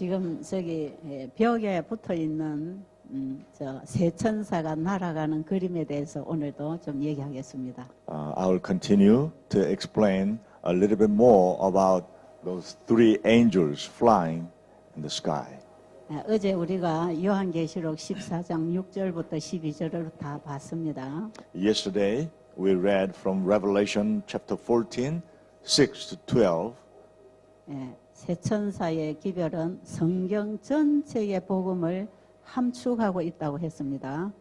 지금 저기 벽에 붙어 있는 저 새 천사가 날아가는 그림에 대해서 오늘도 좀 얘기하겠습니다. I will continue to explain a little bit more about those three angels flying in the sky. 어제 우리가 요한계시록 14장 6절부터 12절을 다 봤습니다. Yesterday, we read from Revelation chapter 14, 6 to 12. 새 천사의 기별은 성경 전체의 복음을 함축하고 있다고 했습니다.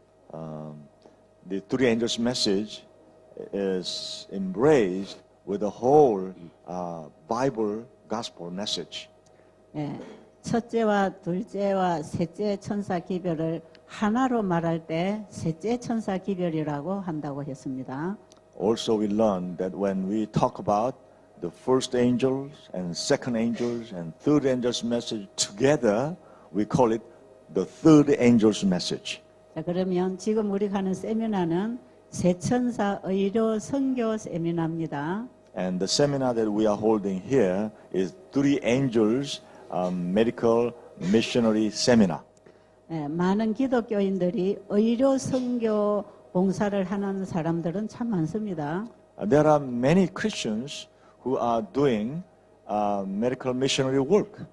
The three angels' message is embraced with the whole Bible gospel message. 첫째와 둘째와 셋째 천사 기별을 하나로 말할 때 셋째 천사 기별이라고 한다고 했습니다. Also, we learned that when we talk about the first angels and second angels and third angel's message together, we call it the third angel's message. 자, 그러면 지금 우리가 하는 세미나는 새 천사 의료 선교 세미나입니다. And the seminar that we are holding here is three angels medical missionary seminar. 많은 기독교인들이 의료 선교 봉사를 하는 사람들은 참 많습니다. There are many Christians who are doing medical missionary work.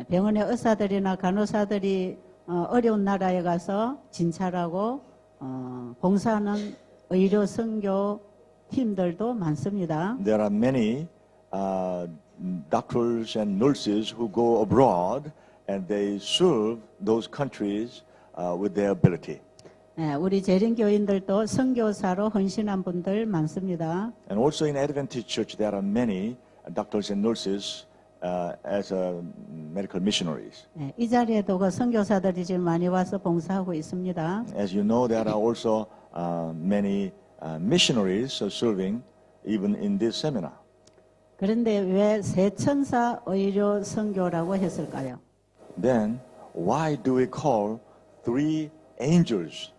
병원의 의사들이나 간호사들이 어려운 나라에 가서 진찰하고 봉사하는 의료 선교 팀들도 많습니다. There are many doctors and nurses who go abroad and they serve those countries with their ability. 우리 재림교인들도 선교사로 헌신한 분들 많습니다. And also in Adventist Church there are many doctors and nurses as medical missionaries. 이 자리에도 그 선교사들이 지금 많이 와서 봉사하고 있습니다. As you know, there are also many missionaries serving even in this seminar. 그런데 왜 새 천사 의료 선교라고 했을까요? Then why do we call three angels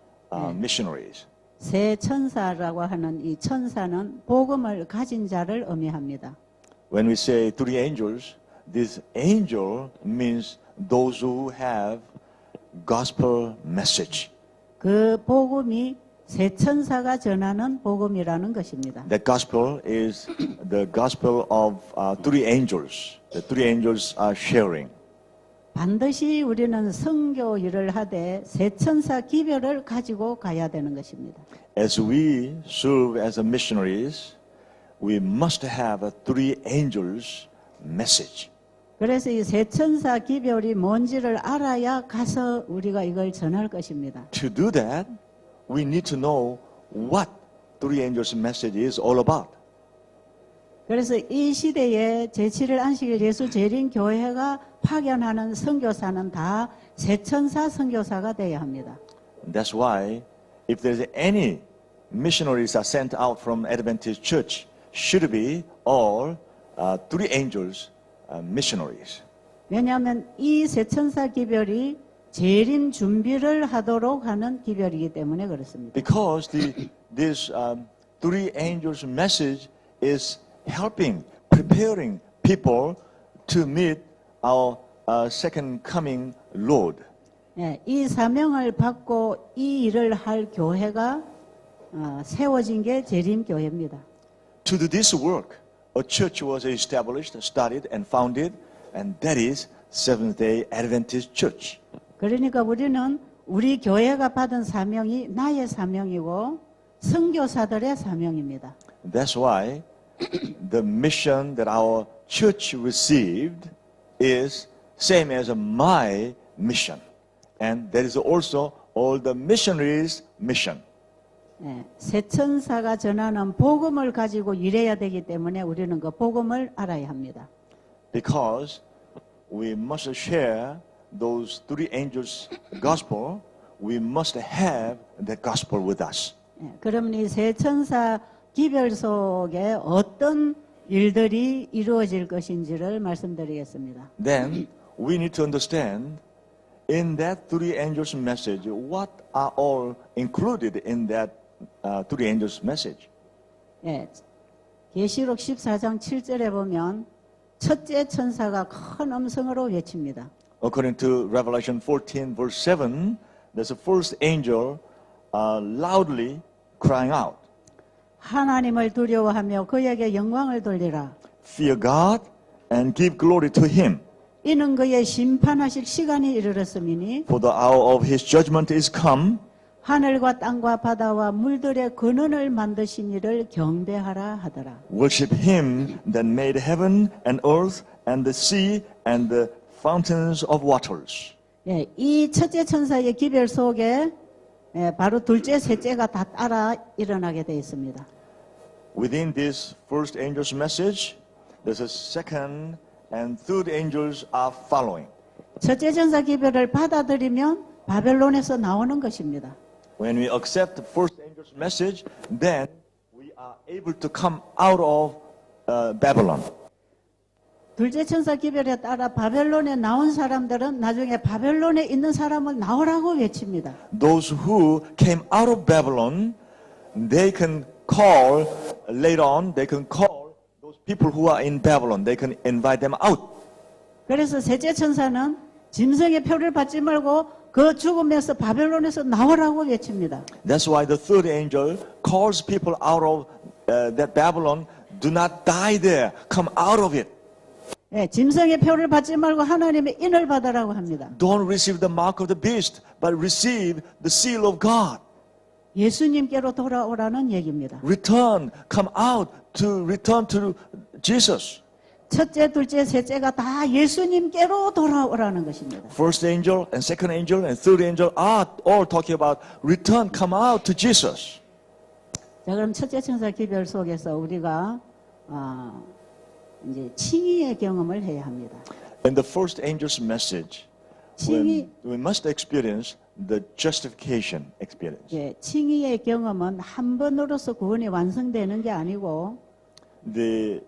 missionaries? 새 천사라고 하는 이 천사는 복음을 가진 자를 의미합니다. When we say three angels, this angel means those who have gospel message. 그 복음이 새 천사가 전하는 복음이라는 것입니다. That gospel is the gospel of three angels. The three angels are sharing. 반드시 우리는 선교 일을 하되 새 천사 기별을 가지고 가야 되는 것입니다. As we serve as missionaries, we must have a three angels message. 그래서 이 새 천사 기별이 뭔지를 알아야 가서 우리가 이걸 전할 것입니다. To do that, we need to know what three angels message is all about. 그래서 이 시대에 제7일 안식일 예수 재림 교회가 파견하는 선교사는 다 새 천사 선교사가 되어야 합니다. That's why if there's any missionaries are sent out from Adventist Church, should be all three angels missionaries. 왜냐하면 이 새 천사 기별이 재림 준비를 하도록 하는 기별이기 때문에 그렇습니다. Because this three angels message is helping, preparing people to meet our second coming Lord. 이 사명을 받고 이 일을 할 교회가 세워진 게 재림 교회입니다. To do this work, a church was established, started, and founded, and that is Seventh-day Adventist Church. 그러니까 우리는 우리 교회가 받은 사명이 나의 사명이고 선교사들의 사명입니다. That's why the mission that our church received is same as my mission. And that is also all the missionaries' mission. 새 천사가 전하는 복음을 가지고 일해야 되기 때문에 우리는 그 복음을 알아야 합니다. Because we must share those three angels' gospel, we must have that gospel with us. 그러면 이 새 천사 기별 속에 어떤 일들이 이루어질 것인지를 말씀드리겠습니다. Then we need to understand in that three angels' message, what are all included in that three angels' message. 계시록 14장 7절에 보면 첫째 천사가 큰 음성으로 외칩니다. According to Revelation 14, verse 7, there's a first angel loudly crying out, 하나님을 두려워하며 그에게 영광을 돌리라. Fear God and give glory to Him, 이는 그의 심판하실 시간이 이르렀음이니 for the hour of His judgment is come. 하늘과 땅과 바다와 물들의 근원을 만드신 이를 경배하라 하더라. Worship Him that made heaven and earth and the sea and the fountains of waters. 예, 이 첫째 천사의 기별 속에 바로 둘째, 셋째가 다 따라 일어나게 되어 있습니다. Within this first angel's message, there's a second and third angels are following. 첫째 천사 기별을 받아들이면 바벨론에서 나오는 것입니다. When we accept the first angel's message, then we are able to come out of Babylon. 둘째 천사 기별에 따라 바벨론에 나온 사람들은 나중에 바벨론에 있는 사람을 나오라고 외칩니다. Those who came out of Babylon, they can call, later on, they can call those people who are in Babylon, they can invite them out. 그래서 셋째 천사는 짐승의 표를 받지 말고 그 죽음에서 바벨론에서 나오라고 외칩니다. That's why the third angel calls people out of that Babylon, do not die there, come out of it. 예, 짐승의 표를 받지 말고 하나님의 인을 받으라고 합니다. Don't receive the mark of the beast, but receive the seal of God. 예수님께로 돌아오라는 얘기입니다. Return, come out to return to Jesus. 첫째, 둘째, 셋째가 다 예수님께로 돌아오라는 것입니다. First angel and second angel and third angel are all talking about return, come out to Jesus. 자, 그럼 첫째 천사 기별 속에서 우리가 이제 칭의의 경험을 해야 합니다. In the first angel's message, we must experience the justification experience. 예, 칭의의 경험은 한 번으로서 구원이 완성되는 게 아니고 The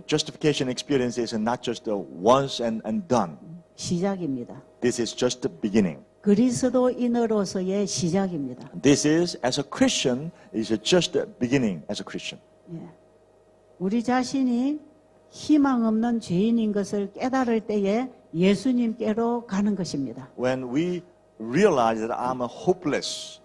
justification experience is not just a once and done. 시작입니다. This is just the beginning. 그리스도인으로서의 시작입니다. This is, as a Christian, is just the beginning as a Christian. 예. 우리 자신이 희망 없는 죄인인 것을 깨달을 때에 예수님께로 가는 것입니다. When we realize that I'm a hopeless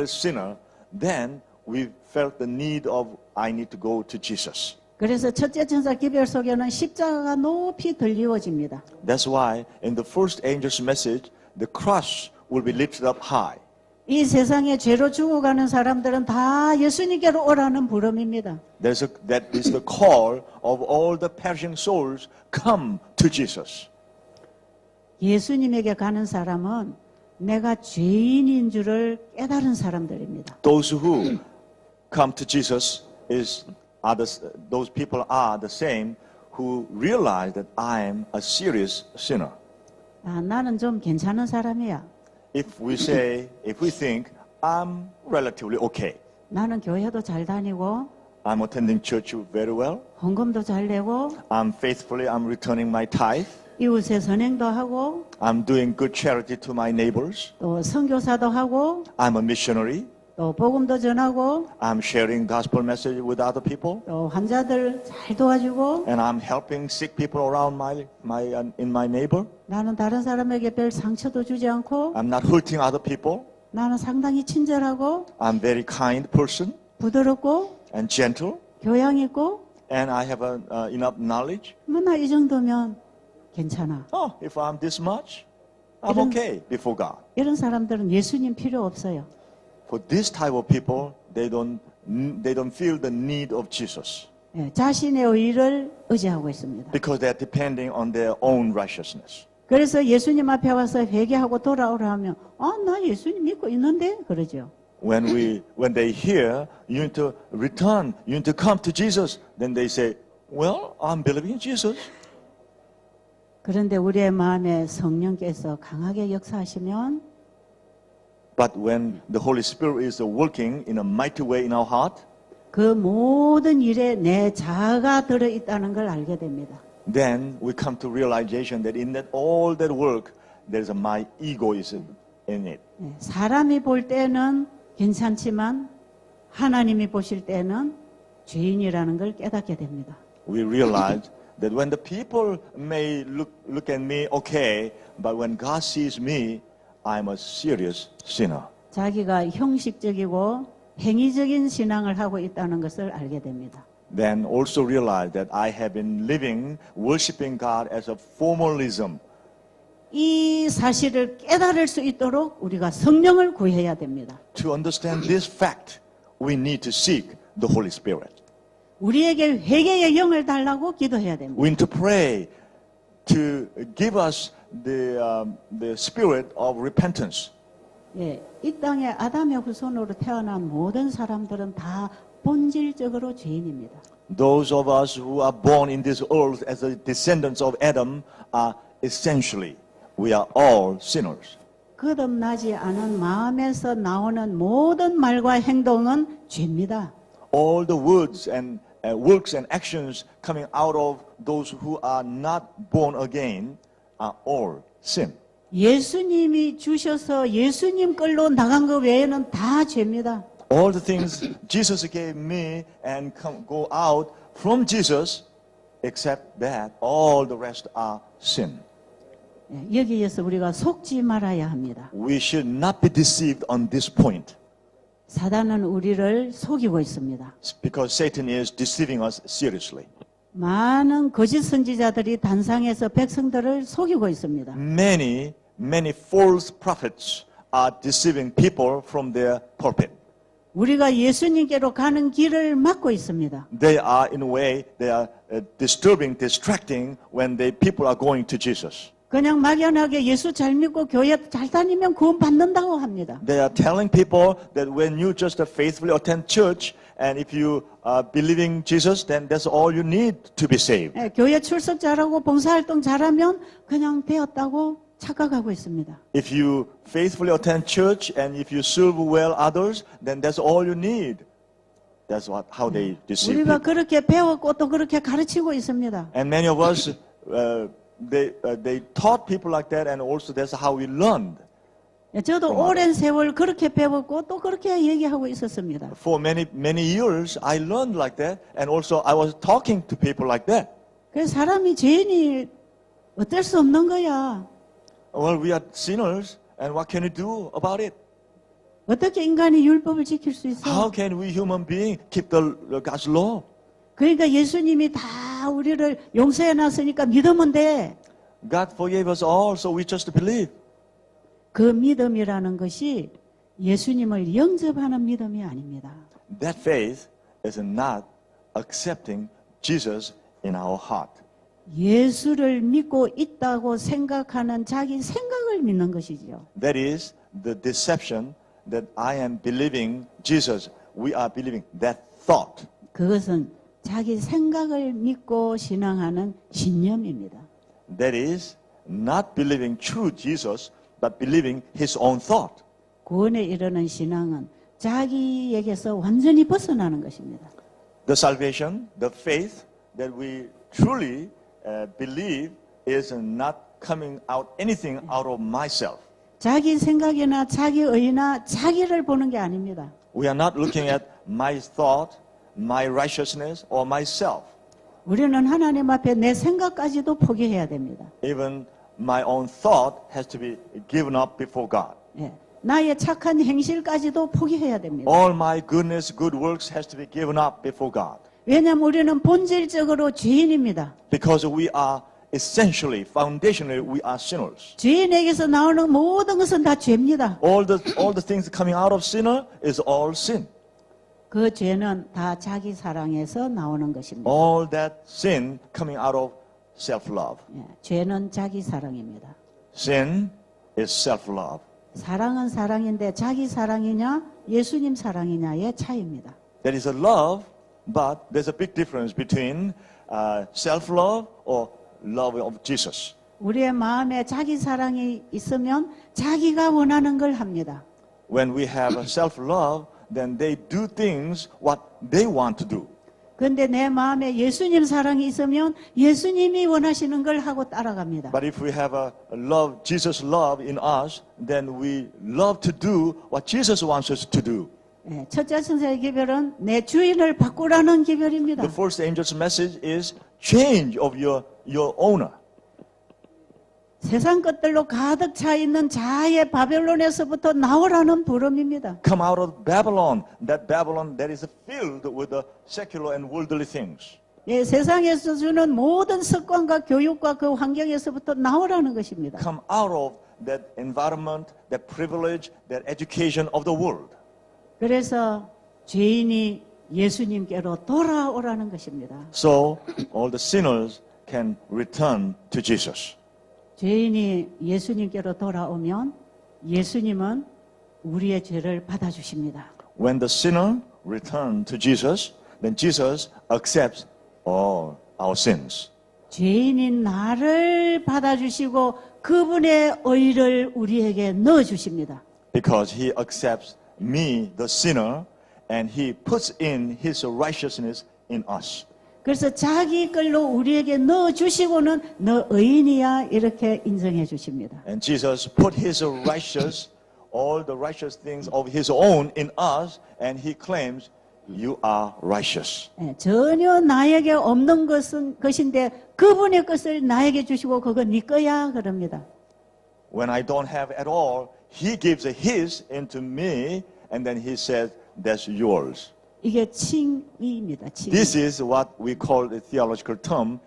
sinner, then we felt the need of I need to go to Jesus. 그래서 첫째 천사 기별 속에는 십자가가 높이 들리워집니다. That's why in the first angel's message, the cross will be lifted up high. 이 세상에 죄로 죽어가는 사람들은 다 예수님께로 오라는 부름입니다. That is the call of all the perishing souls, come to Jesus. 예수님에게 가는 사람은 내가 죄인인 줄을 깨달은 사람들입니다. Those who come to Jesus those people are the same who realize that I am a serious sinner. 나는 좀 괜찮은 사람이야. If we think I'm relatively okay, 나는 교회도 잘 다니고 I'm attending church very well, 헌금도 잘 내고 I'm returning my tithe, 이웃에 선행도 하고 I'm doing good charity to my neighbors, 또 선교사도 하고 I'm a missionary, 또 복음도 전하고 I'm sharing gospel message with other people, 또 환자들 잘 도와주고 and I'm helping sick people around in my neighbor. 나는 다른 사람에게 별 상처도 주지 않고 I'm not hurting other people. 나는 상당히 친절하고 I'm very kind person 부드럽고 and gentle, 교양 있고 and I have enough knowledge. 나 이 정도면 괜찮아. Oh, if I'm this much, I'm 이런- okay before God. 이런 사람들은 예수님 필요 없어요. For this type of people, they don't feel the need of Jesus 예, 자신의 의를 의지하고 있습니다. because they are depending on their own righteousness. 그래서 예수님 앞에 와서 회개하고 돌아오라 하면 나 예수님 믿고 있는데 그러죠. When they hear you need to return, you need to come to Jesus, then they say, well, I'm believing in Jesus. 그런데 우리의 마음에 성령께서 강하게 역사하시면 But when the Holy Spirit is working in a mighty way in our heart, 그 모든 일에 내 자아가 들어있다는 걸 알게 됩니다. then we come to realization that in all that work, there's my ego is in it. 예, 사람이 볼 때는 괜찮지만 하나님이 보실 때는 죄인이라는 걸 깨닫게 됩니다. We realize that when the people may look at me okay, but when God sees me, I'm a serious sinner. 자기가 형식적이고 행위적인 신앙을 하고 있다는 것을 알게 됩니다. Then also realize that I have been living, worshiping God as a formalism. 이 사실을 깨달을 수 있도록 우리가 성령을 구해야 됩니다. To understand this fact, we need to seek the Holy Spirit. 우리에게 회개의 영을 달라고 기도해야 됩니다. We need to pray to give us the spirit of repentance. 예, 이 땅에 아담의 후손으로 태어난 모든 사람들은 다 본질적으로 죄인입니다. Those of us who are born in this earth as the descendants of Adam are essentially, we are all sinners. 거듭나지 않은 마음에서 나오는 모든 말과 행동은 죄입니다. All the words and works and actions coming out of those who are not born again are all sin. 예수님이 주셔서 예수님 걸로 나간 것 외에는 다 죄입니다. All the things Jesus gave me and go out from Jesus, except that all the rest are sin. 예, 여기에서 우리가 속지 말아야 합니다. We should not be deceived on this point 사단은 우리를 속이고 있습니다. because Satan is deceiving us seriously. 많은 거짓 선지자들이 단상에서 백성들을 속이고 있습니다. Many false prophets are deceiving people from their pulpit. 우리가 예수님께로 가는 길을 막고 있습니다. They are, in a way, they are disturbing, distracting when people are going to Jesus. 그냥 막연하게 예수 잘 믿고 교회 잘 다니면 구원 받는다고 합니다. They are telling people that when you just faithfully attend church and if you are believing Jesus, then that's all you need to be saved. 예, 교회 출석 잘하고 봉사활동 잘하면 그냥 되었다고 착각하고 있습니다. If you faithfully attend church and if you serve well others, then that's all you need. That's how they deceive 우리가 people. 그렇게 배웠고 또 그렇게 가르치고 있습니다. And many of us, they taught people like that, and also that's how we learned. 예, 저도 오랜 세월 그렇게 배웠고 또 그렇게 얘기하고 있었습니다. For many years, I learned like that, and also I was talking to people like that. 그래서 사람이 죄인이 어쩔 수 없는 거야. Well, we are sinners, and what can we do about it? 어떻게 인간이 율법을 지킬 수 있어? How can we human beings keep the God's law? 그러니까 예수님이 다 우리를 용서해 놨으니까 믿으면 돼. God forgave us all, so we just believe. 그 믿음이라는 것이 예수님을 영접하는 믿음이 아닙니다. That faith is not accepting Jesus in our heart. 예수를 믿고 있다고 생각하는 자기 생각을 믿는 것이죠. That is the deception that I am believing Jesus. We are believing that thought. 그것은 자기 생각을 믿고 신앙하는 신념입니다. That is not believing true Jesus, but believing his own thought. 구원에 이르는 신앙은 자기에게서 완전히 벗어나는 것입니다. The salvation, the faith that we truly believe is not coming out anything out of myself. 자기 생각이나 자기 의나 자기를 보는 게 아닙니다. We are not looking at my thought, my righteousness, or myself. 우리는 하나님 앞에 내 생각까지도 포기해야 됩니다. Even my own thought has to be given up before God. 예, 나의 착한 행실까지도 포기해야 됩니다. All my goodness, good works has to be given up before God. 왜냐하면 우리는 본질적으로 죄인입니다. Because we are essentially, foundationally, we are sinners. 죄인에게서 나오는 모든 것은 다 죄입니다. All the things coming out of sinner is all sin. 그 죄는 다 자기 사랑에서 나오는 것입니다. All that sin coming out of self-love. 예, 죄는 자기 사랑입니다. Sin is self-love. 사랑은 사랑인데 자기 사랑이냐 예수님 사랑이냐의 차이입니다. There is a love, but there's a big difference between self-love or love of Jesus. 우리의 마음에 자기 사랑이 있으면 자기가 원하는 걸 합니다. When we have a self-love, then they do things what they want to do. 그런데 내 마음에 예수님 사랑이 있으면 예수님이 원하시는 걸 하고 따라갑니다. But if we have a love, Jesus love in us, then we love to do what Jesus wants us to do. 예, 첫째 천사의 기별은 내 주인을 바꾸라는 기별입니다. The first angel's message is change of your owner. 세상 것들로 가득 차 있는 자의 바벨론에서부터 나오라는 부름입니다. Come out of Babylon that is filled with the secular and worldly things. 예, 세상에서 주는 모든 습관과 교육과 그 환경에서부터 나오라는 것입니다. Come out of that environment, that privilege, that education of the world. 그래서 죄인이 예수님께로 돌아오라는 것입니다. So all the sinners can return to Jesus. 죄인이 예수님께로 돌아오면 예수님은 우리의 죄를 받아주십니다. When the sinner returns to Jesus, then Jesus accepts all our sins. 죄인인 나를 받아주시고 그분의 의를 우리에게 넣어주십니다. Because he accepts me, the sinner, and he puts in his righteousness in us. 그래서 자기 걸로 우리에게 넣어주시고는 너 의인이야 이렇게 인정해 주십니다. And Jesus put his righteous, all the righteous things of his own in us, and he claims, you are righteous. 예, 전혀 나에게 없는 것인데 그분의 것을 나에게 주시고 그건 네 거야 그럽니다. When I don't have at all, he gives his into me, and then he says, that's yours. 이게 칭의입니다. 칭의. This is what we call the theological term,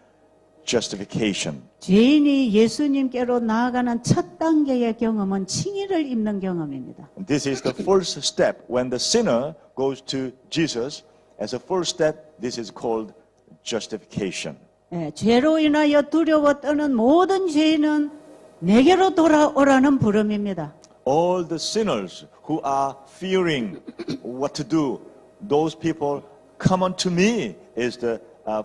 justification. 죄인이 예수님께로 나아가는 첫 단계의 경험은 칭의를 입는 경험입니다. And this is the first step. When the sinner goes to Jesus, as a first step, this is called justification. 예, 죄로 인하여 두려워 떠는 모든 죄인은 내게로 돌아오라는 부름입니다. All the sinners who are fearing what to do, those people come unto me is the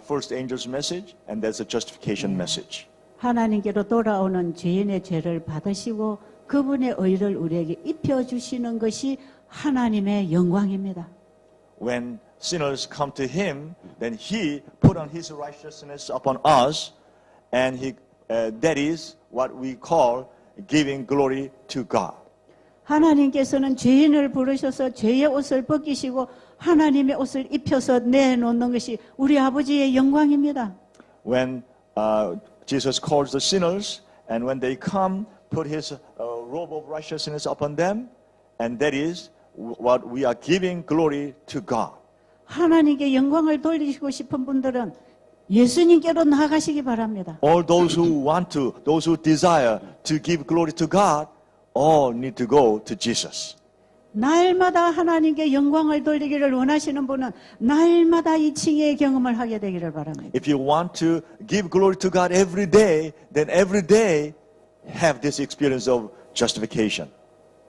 first angel's message, and that's a justification message. 하나님께로 돌아오는 죄인의 죄를 받으시고 그분의 의를 우리에게 입혀주시는 것이 하나님의 영광입니다. When sinners come to him, then he put on his righteousness upon us, and that is what we call giving glory to God. 하나님께서는 죄인을 부르셔서 죄의 옷을 벗기시고 하나님의 옷을 입혀서 내놓는 것이 우리 아버지의 영광입니다. When Jesus calls the sinners, and when they come, put his robe of righteousness upon them, and that is what we are giving glory to God. 하나님께 영광을 돌리시고 싶은 분들은 예수님께로 나아가시기 바랍니다. All those who want to, those who desire to give glory to God, all need to go to Jesus. 날마다 하나님께 영광을 돌리기를 원하시는 분은 날마다 이 칭의의 경험을 하게 되기를 바랍니다. If you want to give glory to God every day, then every day have this experience of justification.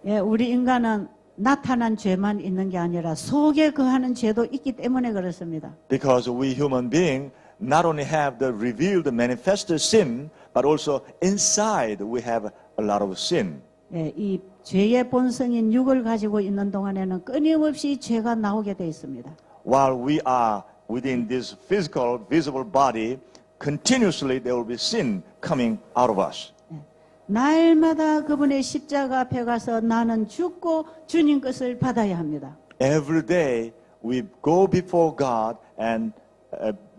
예, 우리 인간은 나타난 죄만 있는 게 아니라 속에 거하는 죄도 있기 때문에 그렇습니다. Because we human beings not only have the revealed manifested sin, but also inside we have a lot of sin. 예, 이 죄의 본성인 육을 가지고 있는 동안에는 끊임없이 죄가 나오게 돼 있습니다. While we are within this physical, visible body, continuously there will be sin coming out of us. 날마다 그분의 십자가 앞에 가서 나는 죽고 주님 것을 받아야 합니다. Every day we go before God and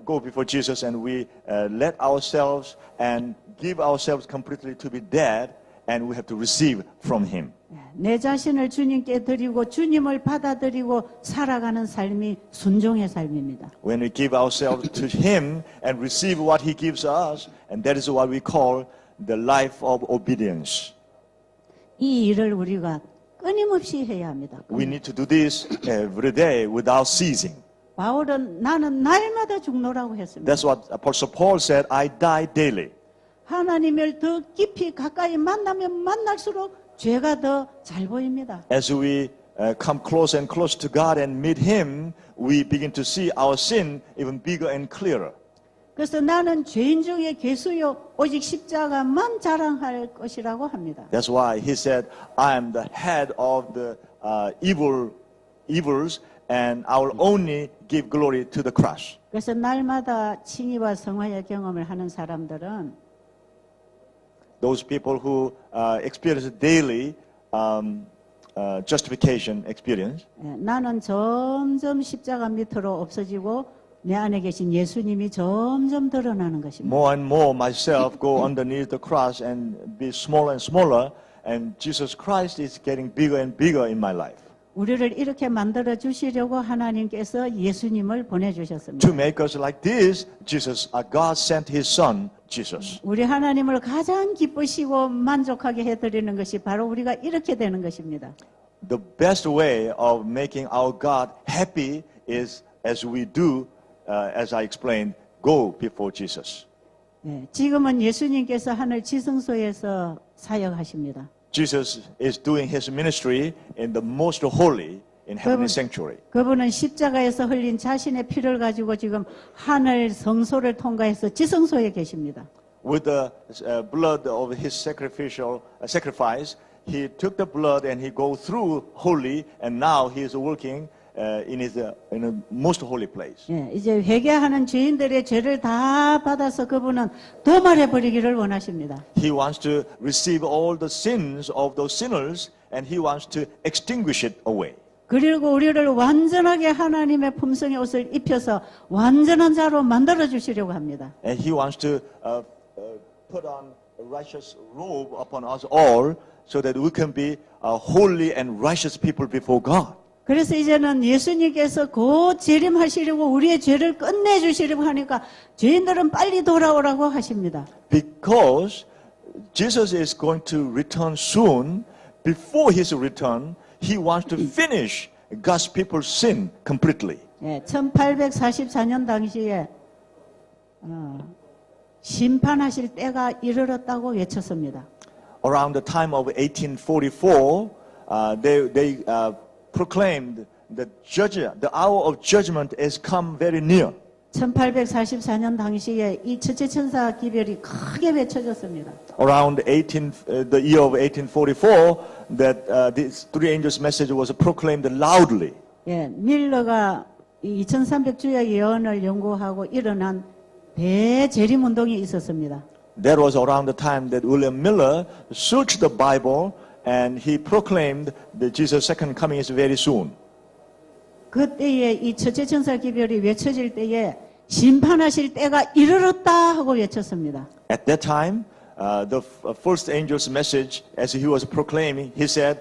go before Jesus, and we let ourselves and give ourselves completely to be dead, and we have to receive from Him. 내 자신을 주님께 드리고 주님을 받아들이고 살아가는 삶이 순종의 삶입니다. When we give ourselves to Him and receive what He gives us, and that is what we call the life of obedience. 이 일을 우리가 끊임없이 해야 합니다. We need to do this every day without ceasing. 바울은 나는 날마다 죽노라고 했습니다. That's what Apostle Paul said, I die daily. 하나님을 더 깊이 가까이 만나면 만날수록 죄가 더 잘 보입니다. As we come close and close to God and meet Him, we begin to see our sin even bigger and clearer. 그래서 나는 죄인 중에 괴수요 오직 십자가만 자랑할 것이라고 합니다. That's why he said, I am the head of the evils, and I will only give glory to the cross. 그래서 날마다 칭의와 성화의 경험을 하는 사람들은 Those people who experience daily justification experience, 나는 점점 십자가 밑으로 없어지고 내 안에 계신 예수님이 점점 드러나는 것입니다. More and more myself go underneath the cross and be smaller and smaller, and Jesus Christ is getting bigger and bigger in my life. 우리를 이렇게 만들어 주시려고 하나님께서 예수님을 보내주셨습니다. To make us like this, God sent His Son, Jesus. 우리 하나님을 가장 기쁘시고 만족하게 해드리는 것이 바로 우리가 이렇게 되는 것입니다. The best way of making our God happy is as we do, as I explained, go before Jesus. 예, 지금은 예수님께서 하늘 지성소에서 사역하십니다. Jesus is doing His ministry in the most holy, in heavenly sanctuary. 그분은 십자가에서 흘린 자신의 피를 가지고 지금 하늘 성소를 통과해서 지성소에 계십니다. With the blood of His sacrifice, He took the blood and He go through holy, and now He is working in a most holy place. 예, 이제 회개하는 죄인들의 죄를 다 받아서 그분은 도말해 버리기를 원하십니다. He wants to receive all the sins of those sinners, and He wants to extinguish it away. 그리고 우리를 완전하게 하나님의 품성의 옷을 입혀서 완전한 자로 만들어 주시려고 합니다. And He wants to put on a righteous robe upon us all, so that we can be holy and righteous people before God. 그래서 이제는 예수님께서 곧 재림하시려고 우리의 죄를 끝내주시려고 하니까 죄인들은 빨리 돌아오라고 하십니다. Because Jesus is going to return soon, before His return, He wants to finish God's people's sin completely. 예, 1844년 당시에 심판하실 때가 이르렀다고 외쳤습니다. Around the time of 1844, they proclaimed the hour of judgment has come very near. 1844년 당시에 이 첫째 천사 기별이 크게 외쳐졌습니다. Around the year of 1844, that these three angels' message was proclaimed loudly. 예, 밀러가 2300주의 예언을 연구하고 일어난 대재림 운동이 있었습니다. That was around the time that William Miller searched the Bible and he proclaimed that Jesus' second coming is very soon. 그때에 이 첫째 천사 기별이 외쳐질 때에 심판하실 때가 이르렀다 하고 외쳤습니다. At that time, the first angel's message, as he was proclaiming, he said,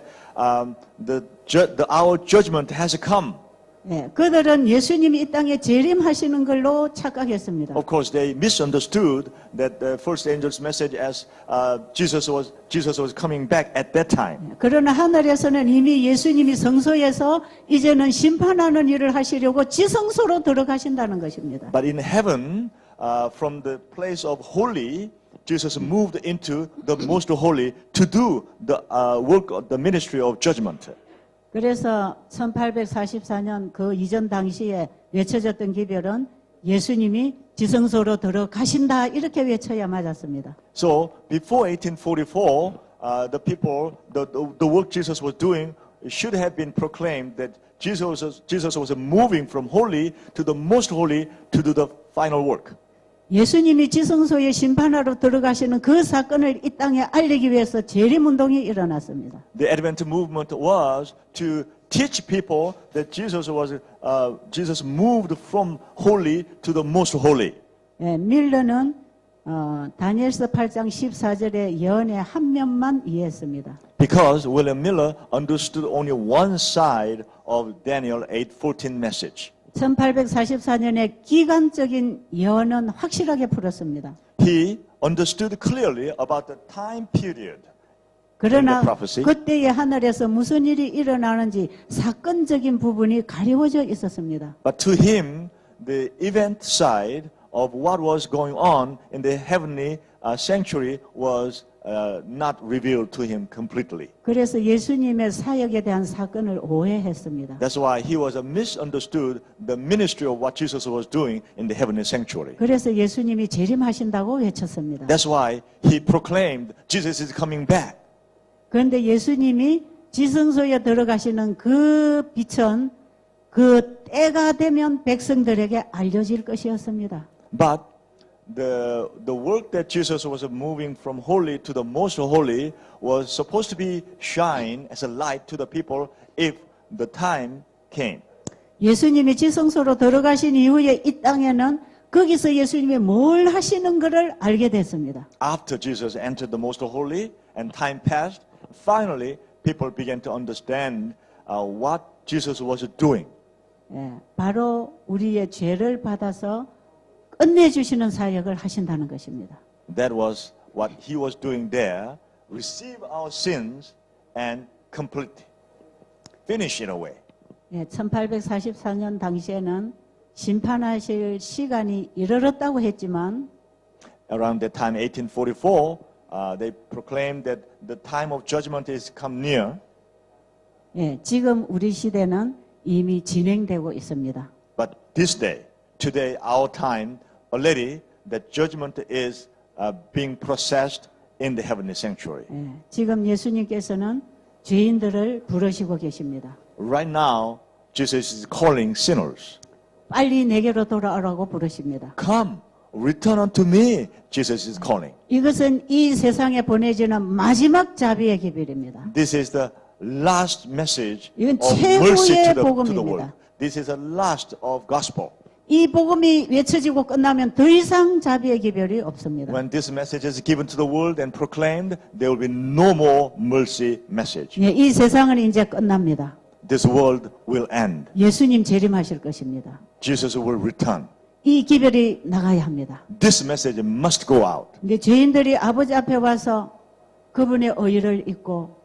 the hour judgment has come. 예, 그들은 예수님이 이 땅에 재림하시는 걸로 착각했습니다. Of course, they misunderstood that the first angel's message as Jesus was coming back at that time. 그러나 하늘에서는 이미 예수님이 성소에서 이제는 심판하는 일을 하시려고 지성소로 들어가신다는 것입니다. But in heaven, from the place of holy, Jesus moved into the most holy to do the work of the ministry of judgment. 그래서 1844년 그 이전 당시에 외쳐졌던 기별은 예수님이 지성소로 들어가신다 이렇게 외쳐야 맞았습니다. So before 1844, the work Jesus was doing should have been proclaimed that Jesus was moving from holy to the most holy to do the final work. 예수님이 지성소에 심판하러 들어가시는 그 사건을 이 땅에 알리기 위해서 재림운동이 일어났습니다. The Advent movement was to teach people that Jesus moved from holy to the most holy. 예, 밀러는 다니엘서 8장 14절의 예언의 한 면만 이해했습니다. Because William Miller understood only one side of Daniel 8:14 message. 1844년의 기간적인 예언은 확실하게 풀었습니다. He understood clearly about the time period. 그러나 in the prophecy. 그때의 하늘에서 무슨 일이 일어나는지 사건적인 부분이 가려워져 있었습니다. But to him, the event side of what was going on in the heavenly sanctuary was not revealed to him completely. 그래서 예수님의 사역에 대한 사건을 오해했습니다. That's why he was misunderstood the ministry of what Jesus was doing in the heavenly sanctuary. 그래서 예수님이 재림하신다고 외쳤습니다. That's why he proclaimed Jesus is coming back. 그런데 예수님이 지성소에 들어가시는 그 빛은 그 때가 되면 백성들에게 알려질 것이었습니다. But the work that Jesus was moving from holy to the most holy was supposed to be shine as a light to the people if the time came. 예수님이 지성소로 들어가신 이후에 이 땅에는 거기서 예수님이 뭘 하시는 것을 알게 됐습니다. After Jesus entered the most holy and time passed, finally people began to understand what Jesus was doing. 예, 바로 우리의 죄를 받아서 끝내주시는 사역을 하신다는 것입니다. That was what he was doing there. Receive our sins and complete. Finish in a way. 예, 1844년 당시에는 심판하실 시간이 이르렀다고 했지만 Around that time, 1844, they proclaimed that the time of judgment is come near. 예, 지금 우리 시대는 이미 진행되고 있습니다. But this day, today, our time, already, that judgment is being processed in the heavenly sanctuary. 예, 지금 예수님께서는 죄인들을 부르시고 계십니다. Right now, Jesus is calling sinners. 빨리 내게로 돌아오라고 부르십니다. Come, return unto me, Jesus is calling. 이것은 이 세상에 보내지는 마지막 자비의 기별입니다. This is the last message 이건 of mercy 최후의 to the 복음입니다. world. This is the last of gospel. 이 복음이 외쳐지고 끝나면 더 이상 자비의 기별이 없습니다. When this message is given to the world and proclaimed, there will be no more mercy message. 예, 이 세상은 이제 끝납니다. This world will end. 예수님 재림하실 것입니다. Jesus will return. 이 기별이 나가야 합니다. This message must go out. 이제 죄인들이 아버지 앞에 와서 그분의 의를 잊고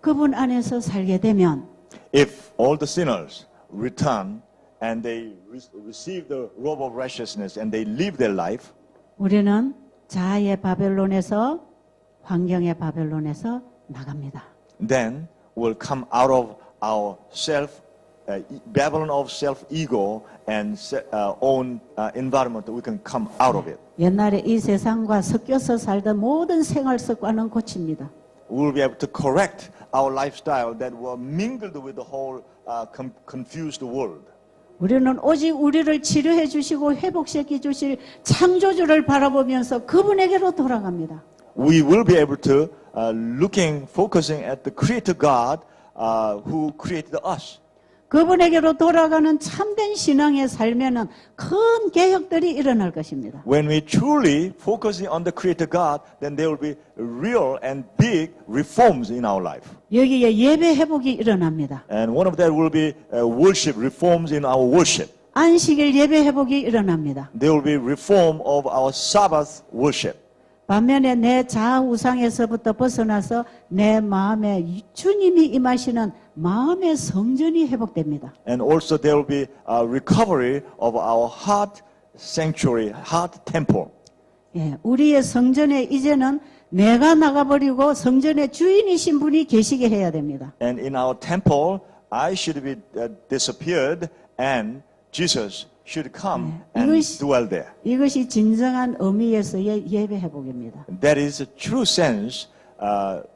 그분 안에서 살게 되면 If all the sinners return and they receive the robe of righteousness and they live their life, 우리는 자아의 바벨론에서 환경의 바벨론에서 나갑니다. then we'll come out of our self, Babylon of self-ego and own environment. We can come out of it. 옛날에 이 세상과 섞여서 살던 모든 생활 습관은 고칩니다. We'll be able to correct our lifestyle that were mingled with the whole confused world. 우리는 오직 우리를 치료해 주시고 회복시켜 주실 창조주를 바라보면서 그분에게로 돌아갑니다. We will be able to focusing at the Creator God who created us. 그분에게로 돌아가는 참된 신앙의 삶에는 큰 개혁들이 일어날 것입니다. When we truly focusing on the Creator God, then there will be real and big reforms in our life. 여기에 예배 회복이 일어납니다. And one of that will be worship reforms in our worship. 안식일 예배 회복이 일어납니다. There will be reform of our Sabbath worship. 반면에 내 자아 우상에서부터 벗어나서 내 마음에 주님이 임하시는 마음의 성전이 회복됩니다. And also there will be a recovery of our heart sanctuary, heart temple. 예, 우리의 성전에 이제는 내가 나가버리고 성전의 주인이신 분이 계시게 해야 됩니다. And in our temple, I should be disappeared and Jesus should come and dwell there. 이것이 진정한 의미에서의 예배 회복입니다. That is the true sense,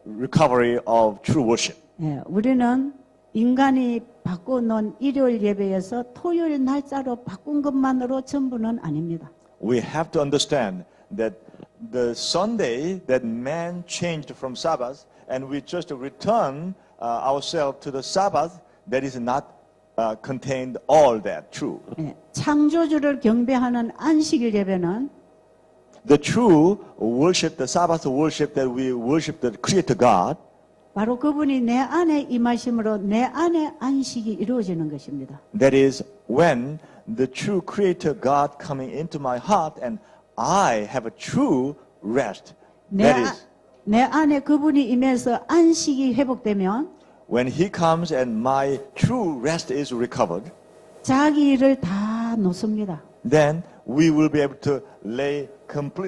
recovery of true worship. 예, 우리는 인간이 바꿔놓은 일요일 예배에서 토요일 날짜로 바꾼 것만으로 전부는 아닙니다. We have to understand that the Sunday that man changed from Sabbath and we just return ourselves to the Sabbath, that is not contained all that true. 예, 창조주를 경배하는 안식일 예배는 The true worship, the Sabbath worship that we worship the Creator God, 바로 그분이 내 안에 임하심으로 내 안에 안식이 이루어지는 것입니다. that is when the true Creator God coming into my heart and I have a true rest. That is 내 안에 그분이 임해서 안식이 회복되면 when He comes and my true rest is recovered, 자기 일을 다 놓습니다. then we will be able to lay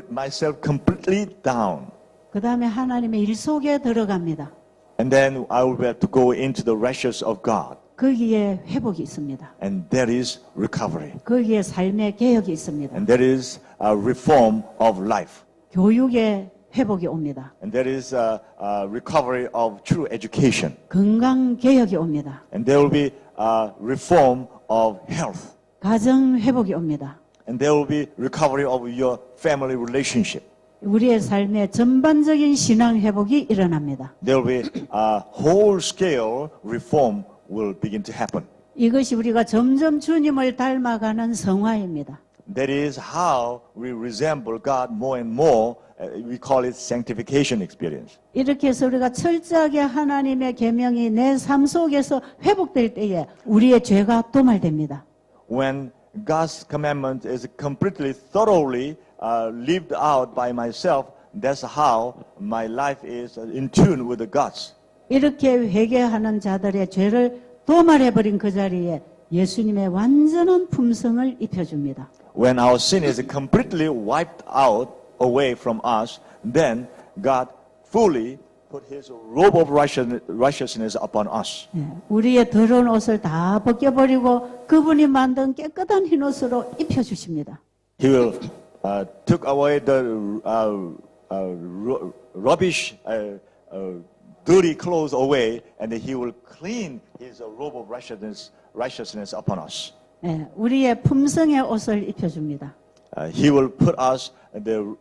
myself completely down. 그 다음에 하나님의 일 속에 들어갑니다. And then I will be able to go into the righteousness of God. 거기에 회복이 있습니다. And there is recovery. 거기에 삶의 개혁이 있습니다. And there is a reform of life. 교육의 회복이 옵니다. And there is a recovery of true education. 건강 개혁이 옵니다. And there will be a reform of health. 가정 회복이 옵니다. And there will be recovery of your family relationship. 우리의 삶의 전반적인 신앙 회복이 일어납니다. There will be a whole scale reform will begin to happen. 이것이 우리가 점점 주님을 닮아가는 성화입니다. That is how we resemble God more and more. We call it sanctification experience. 이렇게 해서 우리가 철저하게 하나님의 계명이 내 삶 속에서 회복될 때에 우리의 죄가 도말됩니다. When God's commandment is completely, thoroughly lived out by myself, that's how my life is in tune with the God's. 이렇게 회개하는 자들의 죄를 도말해버린 그 자리에 예수님의 완전한 품성을 입혀줍니다. When our sin is completely wiped out away from us, then God fully put His robe of righteousness upon us. 예, 우리의 더러운 옷을 다 벗겨버리고 그분이 만든 깨끗한 흰 옷으로 입혀주십니다. He will took away the rubbish, dirty clothes away, and He will clean His robe of righteousness upon us. 예, 우리의 품성의 옷을 입혀줍니다. He will put us the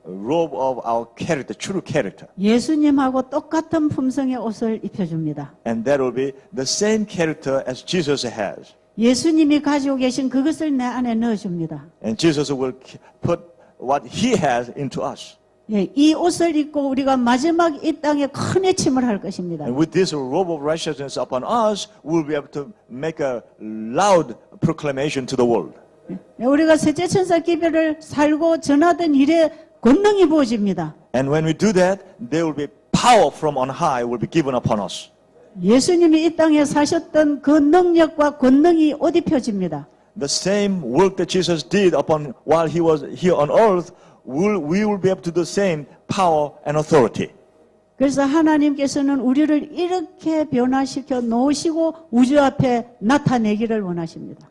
robe of our character, true character. 예수님하고 똑같은 품성의 옷을 입혀줍니다. And that will be the same character as Jesus has. 예수님이 가지고 계신 그것을 내 안에 넣어줍니다. And Jesus will put what He has into us. 예, 이 옷을 입고 우리가 마지막 이 땅에 큰 외침을 할 것입니다. And with this robe of righteousness upon us, we'll be able to make a loud proclamation to the world. 예, 우리가 셋째 천사 기별을 살고 전하던 일에 권능이 부어집니다. And when we do that, there will be power from on high will be given upon us. 예수님이 이 땅에 사셨던 그 능력과 권능이 옷 입혀집니다. The same work that Jesus did upon while He was here on earth, we will be able to do the same power and authority. 그래서 하나님께서는 우리를 이렇게 변화시켜 놓으시고 우주 앞에 나타내기를 원하십니다.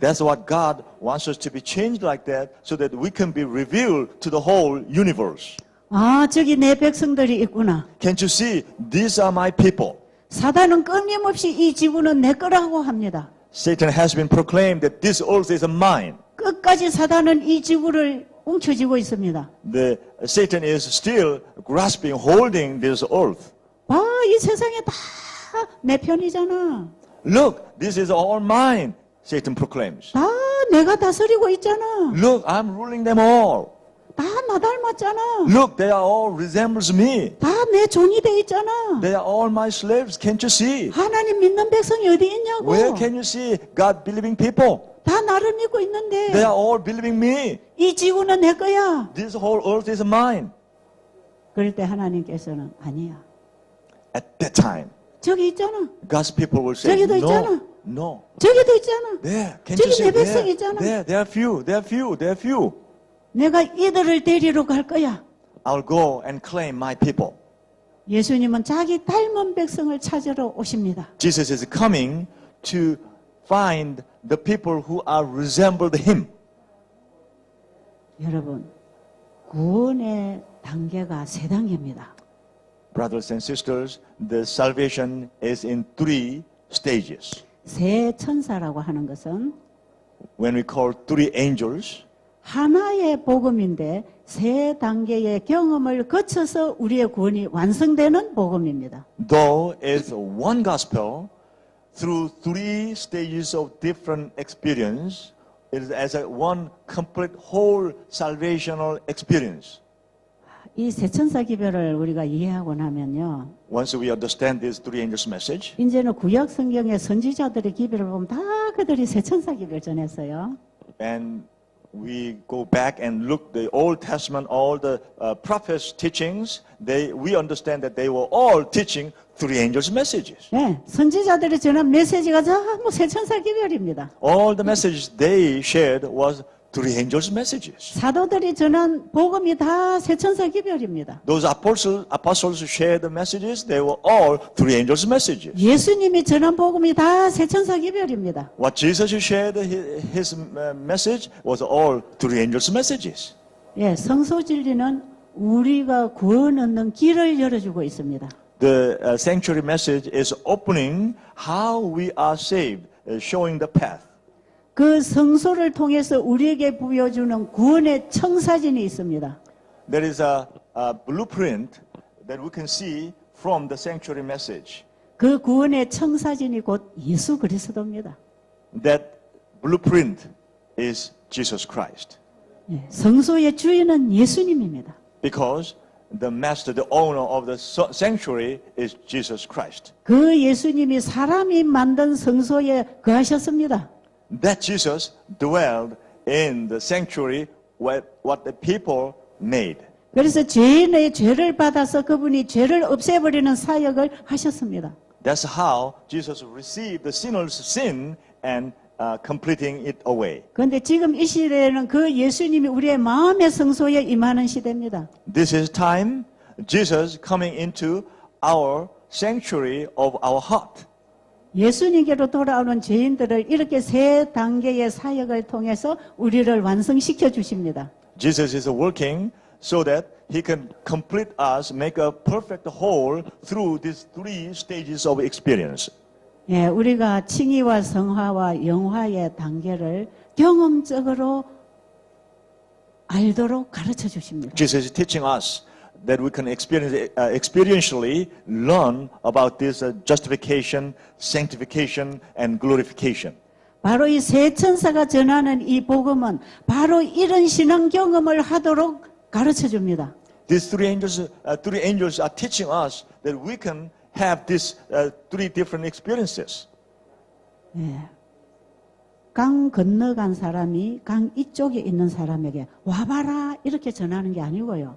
That's what God wants us to be changed like that so that we can be revealed to the whole universe. 아, 저기 내 백성들이 있구나. Can't you see? These are my people. 사단은 끊임없이 이 지구는 내 거라고 합니다. Satan has been proclaimed that this earth is mine. 끝까지 사단은 이 지구를 움켜쥐고 있습니다. Satan is still grasping, holding this earth. 봐, 이 세상에 다 내 편이잖아. Look, this is all mine, Satan proclaims. 다 내가 다스리고 있잖아. Look, I'm ruling them all. 다 나 닮았잖아. Look, they are all resembles me. 다 내 종이 돼 있잖아. They are all my slaves. Can't you see? 하나님 믿는 백성이 어디 있냐고. Where can you see God believing people? 다 나를 믿고 They 있는데 are all believing me. 이 지구는 내 거야. This whole earth is mine. 그럴 때 하나님께서는 아니야. At that time, 저기 있잖아. God's people will say, 저기도 있잖아. no, no. 저기도 있잖아. There, can't 저기 you see? 내 백성 There, 있잖아. there are few, there are few, there are few. 내가 이들을 데리러 갈 거야. I'll go and claim my people. 예수님은 자기 닮은 백성을 찾으러 오십니다. Jesus is coming to find the people who are resembled Him. 여러분, 구원의 단계가 세 단계입니다. Brothers and sisters, the salvation is in 3 stages. 세 천사라고 하는 것은 When we call 3 angels, 하나의 복음인데 세 단계의 경험을 거쳐서 우리의 구원이 완성되는 복음입니다. though it's one gospel, through 3 stages of different experience, it is as a one complete whole salvational experience. 이 세 천사 기별을 우리가 이해하고 나면요. Once we understand this 3 angels message, 이제는 구약 성경의 선지자들의 기별을 보면 다 그들이 세 천사 기별 전했어요. and we go back and look the Old Testament, all the prophets' teachings, we understand that they were all teaching 3 angels' messages. 네, 선지자들이 전한 메시지가 전부 세 천사 기별입니다. All the messages they shared was 3 angels' messages. 사도들이 전한 복음이 다 세 천사 기별입니다. Those apostles who shared the messages, they were all 3 angels' messages. 예수님이 전한 복음이 다 세 천사 기별입니다. What Jesus shared, his message was all 3 angels' messages. 예, 성소 진리는 우리가 구원 얻는 길을 열어주고 있습니다. The sanctuary message is opening how we are saved, showing the path. 그 성소를 통해서 우리에게 부여주는 구원의 청사진이 있습니다. There is a blueprint that we can see from the sanctuary message. 그 구원의 청사진이 곧 예수 그리스도입니다. That blueprint is Jesus Christ. 예, 성소의 주인은 예수님입니다. Because the master, the owner of the sanctuary is Jesus Christ. 그 예수님이 사람이 만든 성소에 거하셨습니다. That Jesus dwelled in the sanctuary what the people made. 그래서 죄인의 죄를 받아서 그분이 죄를 없애버리는 사역을 하셨습니다. That's how Jesus received the sinner's sin and completing it away. 그런데 지금 이 시대에는 그 예수님이 우리의 마음의 성소에 임하는 시대입니다. This is time Jesus coming into our sanctuary of our heart. 예수님께로 돌아오는 죄인들을 이렇게 세 단계의 사역을 통해서 우리를 완성시켜 주십니다. Jesus is working so that he can complete us, make a perfect whole through these three stages of experience. 예, 우리가 칭의와 성화와 영화의 단계를 경험적으로 알도록 가르쳐 주십니다. Jesus is teaching us that we can experientially learn about this justification, sanctification, and glorification. 바로 이 세 천사가 전하는 이 복음은 바로 이런 신앙 경험을 하도록 가르쳐 줍니다. These three angels are teaching us that we can have these three different experiences. 예. 강 건너간 사람이 강 이쪽에 있는 사람에게 와봐라 이렇게 전하는 게 아니고요.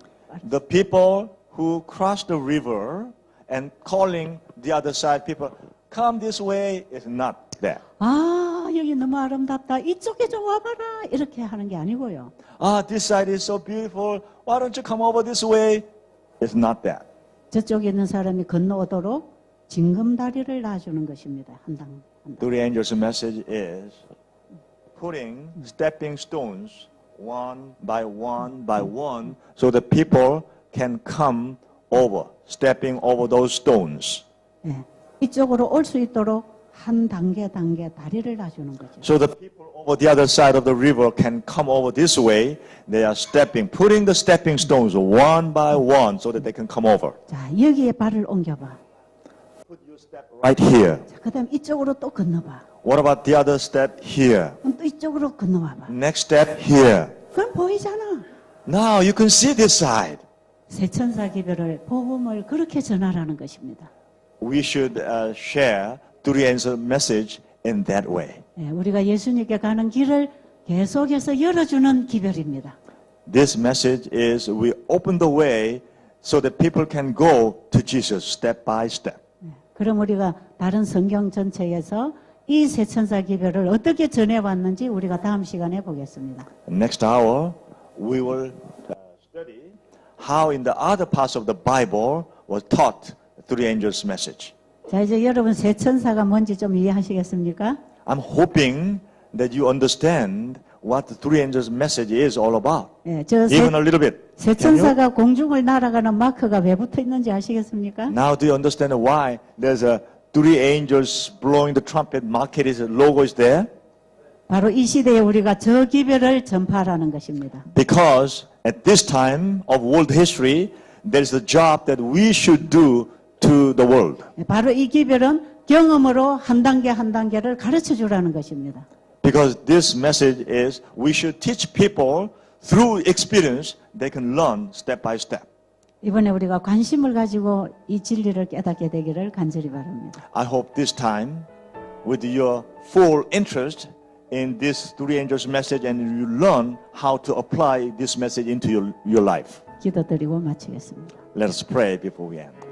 The people who cross the river and calling the other side people, come this way, is not that. 아, 여기 너무 아름답다. 이쪽에 좀 와봐라. 이렇게 하는 게 아니고요. This side is so beautiful. Why don't you come over this way? It's not that. 저쪽에 있는 사람이 건너오도록 징검다리를 놔주는 것입니다. 한 당. The angel's message is putting stepping stones one by one by one so the people can come over, stepping over those stones. 예, 이쪽으로 올 수 있도록 한 단계 다리를 놔주는 거죠. So the people over the other side of the river can come over this way. They are stepping, putting the stepping stones one by one so that they can come over. 자, 여기에 발을 옮겨봐. Put your step right here. 자, 그다음 이쪽으로 또 건너봐. What about the other step here? 그럼 또 이쪽으로 건너와봐. Next step here. 그럼 보이잖아. Now you can see this side. 세천사 기별을 복음을 그렇게 전하라는 것입니다. We should share three angels message in that way. 예, 우리가 예수님께 가는 길을 계속해서 열어주는 기별입니다. This message is we open the way so that people can go to Jesus step by step. 예, 그럼 우리가 다른 성경 전체에서 이 세천사 기별을 어떻게 전해왔는지 우리가 다음 시간에 보겠습니다. Next hour, we will study how in the other parts of the Bible was taught three angels message. 자, 이제 여러분 세천사가 뭔지 좀 이해하시겠습니까? I'm hoping that you understand what the three angels message is all about. 예, 저 Even a little bit. Can you? 세천사가 공중을 날아가는 마크가 왜 붙어 있는지 아시겠습니까? Now do you understand why there's a three angels blowing the trumpet market is logo is there? 바로 이 시대에 우리가 저 기별을 전파하라는 것입니다. Because at this time of world history, there is a job that we should do to the world. 예, 바로 이 기별은 경험으로 한 단계를 가르쳐 주라는 것입니다. Because this message is we should teach people through experience they can learn step by step. 이번에 우리가 관심을 가지고 이 진리를 깨닫게 되기를 간절히 바랍니다. I hope this time with your full interest in this three angels message and you learn how to apply this message into your life. 기도드리고 마치겠습니다. Let us pray before we end.